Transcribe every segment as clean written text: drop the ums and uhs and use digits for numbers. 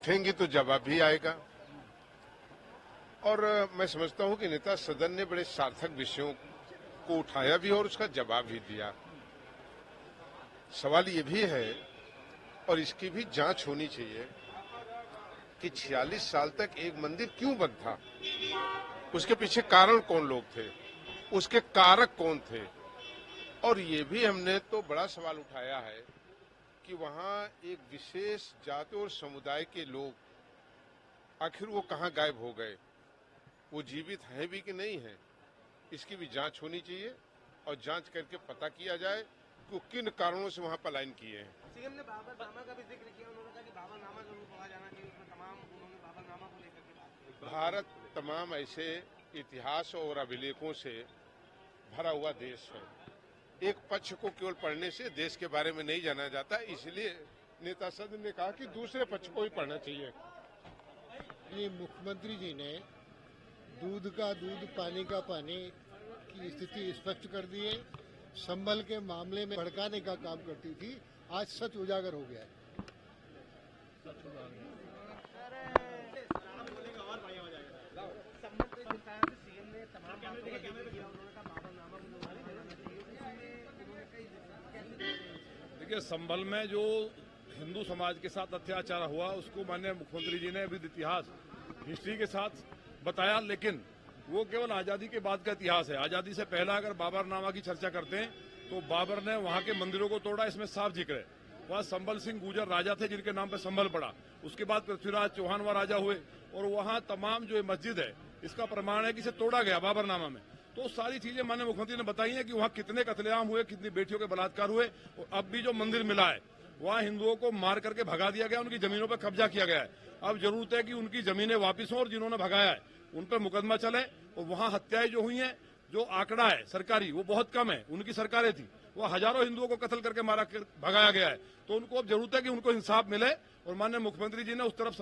उठेंगी तो जवाब भी आएगा। और मैं समझता हूं कि नेता सदन ने बड़े सार्थक विषयों को उठाया भी और उसका जवाब भी दिया। सवाल ये भी है और इसकी भी जांच होनी चाहिए कि 46 साल तक एक मंदिर क्यों बंद था, उसके पीछे कारण कौन लोग थे, उसके कारक कौन थे। और ये भी हमने तो बड़ा सवाल उठाया है कि वहां एक विशेष जाति और समुदाय के लोग आखिर वो कहां गायब हो गए, वो जीवित हैं भी कि नहीं है। इसकी भी जांच होनी चाहिए और जांच करके पता किया जाए कि वो किन कारणों से वहां पलायन किए हैं। सीएम ने बाबरनामा का भी जिक्र किया, उन्होंने कहा कि बाबरनामा जरूर पढ़ा जाना चाहिए, उसमें तमाम उन्होंने बाबरनामा को लेकर के बात की। भारत तमाम ऐसे इतिहास और अभिलेखों से भरा हुआ देश है। एक पक्ष को केवल पढ़ने से देश के बारे में नहीं जाना जाता, इसलिए नेता सदन ने कहा कि दूसरे पक्ष को ही पढ़ना चाहिए। ये मुख्यमंत्री जी ने दूध का दूध पानी का पानी की स्थिति स्पष्ट कर दी है। संभल के मामले में भड़काने का काम करती थी, आज सच उजागर हो गया है। देखिए, संभल में जो हिंदू समाज के साथ अत्याचार हुआ उसको माननीय मुख्यमंत्री जी ने विद इतिहास हिस्ट्री के साथ बताया, लेकिन वो केवल आजादी के बाद का इतिहास है। आजादी से पहला अगर बाबरनामा की चर्चा करते हैं तो बाबर ने वहां के मंदिरों को तोड़ा, इसमें साफ जिक्र है। वहां संभल सिंह गुर्जर राजा थे जिनके नाम पे संभल पड़ा। उसके बाद पृथ्वीराज चौहान वहां राजा हुए और वहां तमाम जो मस्जिद है इसका प्रमाण है कि इसे तोड़ा गया बाबरनामा में। तो सारी चीजें माननीय मुख्यमंत्री ने बताई है कि वहां कितने कत्लेआम हुए, कितनी बेटियों के बलात्कार हुए। और अब भी जो मंदिर मिला है वहां हिंदुओं को मार करके भगा दिया गया, उनकी जमीनों पर कब्जा किया गया है। अब जरूरत है कि उनकी जमीनें वापिस हों और जिन्होंने भगाया है उन पर मुकदमा चले। और वहां हत्याएं जो हुई हैं, जो आंकड़ा है सरकारी वो बहुत कम है, उनकी सरकारें थी, वो हजारों हिंदुओं को कत्ल करके मारा भगाया गया है। तो उनको अब जरूरत है कि उनको इंसाफ मिले और माननीय मुख्यमंत्री जी ने उस तरफ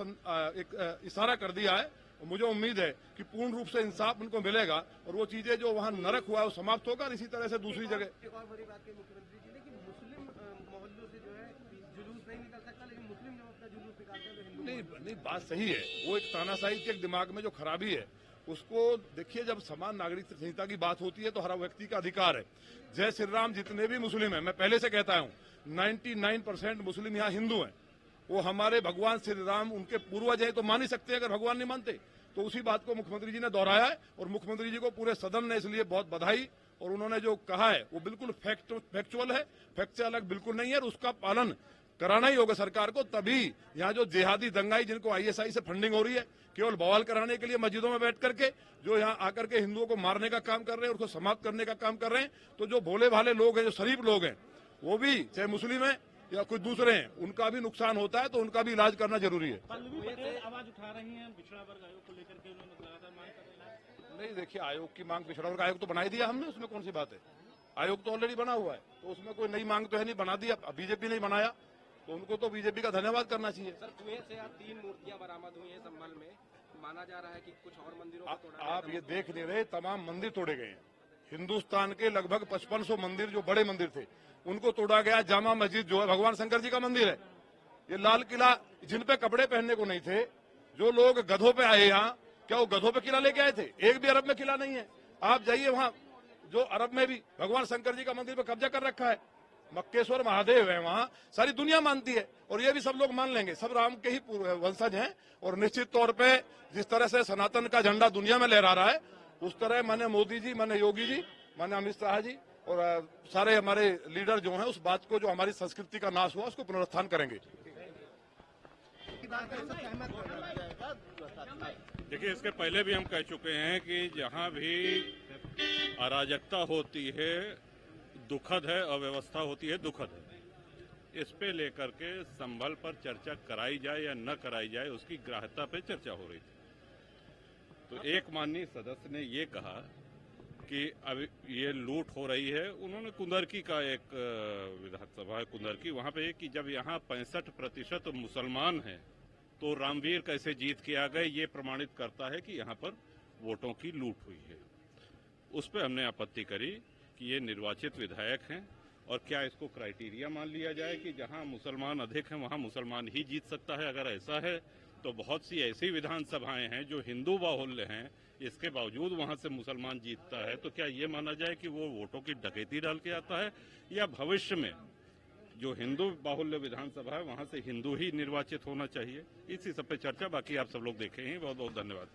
एक इशारा कर दिया है। और मुझे उम्मीद है कि पूर्ण रूप से इंसाफ उनको मिलेगा और वो चीजें जो वहां नरक हुआ है वो समाप्त होगा। और इसी तरह से दूसरी जगह एक और बड़ी बात की मुख्यमंत्री जी ने कि मुस्लिम मोहल्लों से जो है जुलूस नहीं निकल सकता, लेकिन मुस्लिम जब अपना जुलूस निकालते हैं तो हिंदू नहीं, बात सही है। वो एक तानाशाही के दिमाग में जो खराबी है उसको देखिए। जब समान नागरिक संहिता की बात होती है तो हर व्यक्ति का अधिकार है। जय श्री राम जितने भी मुस्लिम हैं, मैं पहले से कहता हूं 99% मुस्लिम यहाँ हिंदू हैं। वो हमारे भगवान श्री राम उनके पूर्वज हैं तो मान ही सकते हैं, अगर भगवान नहीं मानते। तो उसी बात को मुख्यमंत्री जी ने दोहराया है और मुख्यमंत्री जी को पूरे सदन ने इसलिए बहुत बधाई। और उन्होंने जो कहा है वो बिल्कुल फैक्चुअल है, फैक्ट से अलग बिल्कुल नहीं है और उसका पालन कराना ही होगा सरकार को। तभी यहाँ जो जिहादी दंगाई जिनको आईएसआई से फंडिंग हो रही है केवल बवाल कराने के लिए मस्जिदों में बैठ करके, जो यहाँ आकर के हिंदुओं को मारने का काम कर रहे हैं, उसको समाप्त करने का काम कर रहे हैं, तो जो भोले भाले लोग हैं, जो शरीफ लोग हैं, वो भी चाहे मुस्लिम है या कुछ दूसरे हैं, उनका भी नुकसान होता है। तो उनका भी इलाज करना जरूरी है। आवाज उठा रही हैं पिछड़ा वर्ग आयोग को लेकर के, उन्होंने लगातार मांग कर रहे हैं। नहीं, देखिए, आयोग की मांग पिछड़ा वर्ग आयोग तो बना ही दिया हमने, उसमें कौन सी बात है। आयोग तो ऑलरेडी बना हुआ है, तो उसमें कोई नई मांग तो है नहीं, बना दिया। बीजेपी ने बनाया तो उनको तो बीजेपी का धन्यवाद करना चाहिए। सर, कुएं से आज 3 मूर्तियां बरामद हुई हैं संभल में। माना जा रहा है कि कुछ और मंदिरों को तोड़ा गया। आप ये देख नहीं रहे, तमाम मंदिर तोड़े गए हैं। हिंदुस्तान के लगभग 5500 मंदिर जो बड़े मंदिर थे उनको तोड़ा गया। जामा मस्जिद जो है भगवान शंकर जी का मंदिर है। ये लाल किला जिन पे कपड़े पहनने को नहीं थे, जो लोग गधों पे आए यहाँ, क्या वो गधों पे किला लेके आए थे? एक भी अरब में किला नहीं है। आप जाइए वहाँ, जो अरब में भी भगवान शंकर जी का मंदिर पे कब्जा कर रखा है। मक्केश्वर महादेव है वहाँ, सारी दुनिया मानती है और ये भी सब लोग मान लेंगे, सब राम के ही वंशज हैं। और निश्चित तौर पे जिस तरह से सनातन का झंडा दुनिया में लहरा रहा है, उस तरह माने मोदी जी, माने योगी जी, माने अमित शाह जी और सारे हमारे लीडर जो हैं उस बात को, जो हमारी संस्कृति का नाश हुआ, उसको पुनरुत्थान करेंगे। देखिए, इसके पहले भी हम कह चुके हैं कि जहां भी अराजकता होती है दुखद है, अव्यवस्था होती है दुखद है। इस पे लेकर के संभल पर चर्चा कराई जाए या न कराई जाए, उसकी ग्राह्यता पे चर्चा हो रही थी। तो एक माननीय सदस्य ने ये कहा कि अब ये लूट हो रही है। उन्होंने कुंदरकी का एक विधानसभा कुंदरकी, वहां पे कि जब यहाँ 65% मुसलमान हैं तो रामवीर कैसे जीत के आ गए, ये प्रमाणित करता है कि यहाँ पर वोटों की लूट हुई है। उस पर हमने आपत्ति करी कि ये निर्वाचित विधायक हैं और क्या इसको क्राइटेरिया मान लिया जाए कि जहां मुसलमान अधिक हैं वहां मुसलमान ही जीत सकता है। अगर ऐसा है तो बहुत सी ऐसी विधानसभाएं हैं जो हिंदू बाहुल्य हैं, इसके बावजूद वहां से मुसलमान जीतता है। तो क्या ये माना जाए कि वो वोटों की डकैती डाल के आता है, या भविष्य में जो हिंदू बाहुल्य विधानसभा है वहां से हिंदू ही निर्वाचित होना चाहिए? इसी सब पे चर्चा। बाकी आप सब लोग देखे हैं। बहुत बहुत धन्यवाद।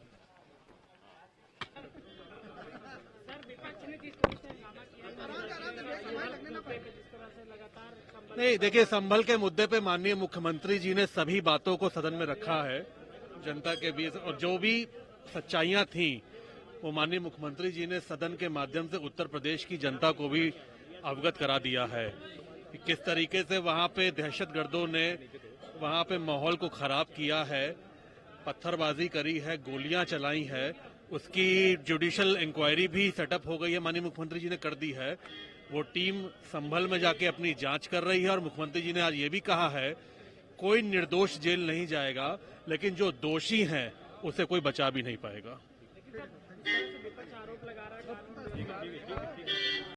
नहीं, देखिए, संभल के मुद्दे पे माननीय मुख्यमंत्री जी ने सभी बातों को सदन में रखा है जनता के बीच, और जो भी सच्चाइयां थी वो माननीय मुख्यमंत्री जी ने सदन के माध्यम से उत्तर प्रदेश की जनता को भी अवगत करा दिया है कि किस तरीके से वहां पे दहशतगर्दों ने वहां पे माहौल को खराब किया है, पत्थरबाजी करी है, गोलियां चलाई है। उसकी जुडिशियल इंक्वायरी भी सेटअप हो गई है, माननीय मुख्यमंत्री जी ने कर दी है। वो टीम संभल में जाके अपनी जांच कर रही है, और मुख्यमंत्री जी ने आज ये भी कहा है कोई निर्दोष जेल नहीं जाएगा, लेकिन जो दोषी हैं उसे कोई बचा भी नहीं पाएगा।